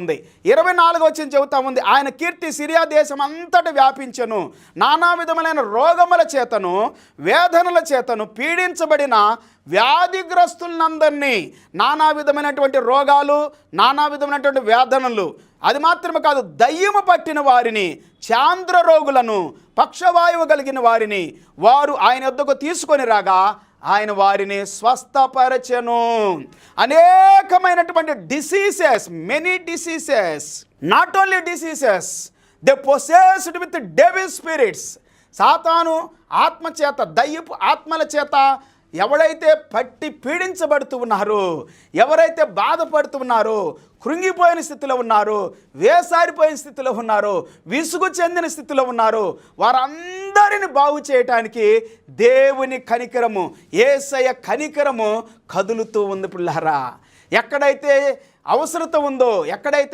ఉంది. 24వ వచనం చెబుతా ఉంది, ఆయన కీర్తి సిరియా దేశం అంతటా వ్యాపించెను. నానా విధములైన రోగముల చేతను వేదనల చేతను పీడించబడిన వ్యాధిగ్రస్తులందరినీ, నానా విధమైనటువంటి రోగాలు, నానా విధమైనటువంటి వేదనలు, అది మాత్రమే కాదు, దయ్యము పట్టిన వారిని, చాంద్ర రోగులను, పక్షవాయువు కలిగిన వారిని వారు ఆయన యొద్దకు తీసుకొని రాగా ఆయన వారిని స్వస్థపరచెను. అనేకమైనటువంటి diseases, many diseases, not only diseases, they possessed with devil spirits. సాతాను ఆత్మచేత, దయ్యపు ఆత్మల చేత ఎవరైతే పట్టి పీడించబడుతూ ఉన్నారో, ఎవరైతే బాధపడుతూ ఉన్నారో, కృంగిపోయిన స్థితిలో ఉన్నారో, వేసారిపోయిన స్థితిలో ఉన్నారో, విసుగు చెందిన స్థితిలో ఉన్నారో, వారందరిని బాగు చేయటానికి దేవుని కనికరము, యేసయ్య కనికరము కదులుతూ ఉంది పిల్లరా. ఎక్కడైతే అవసరత ఉందో, ఎక్కడైతే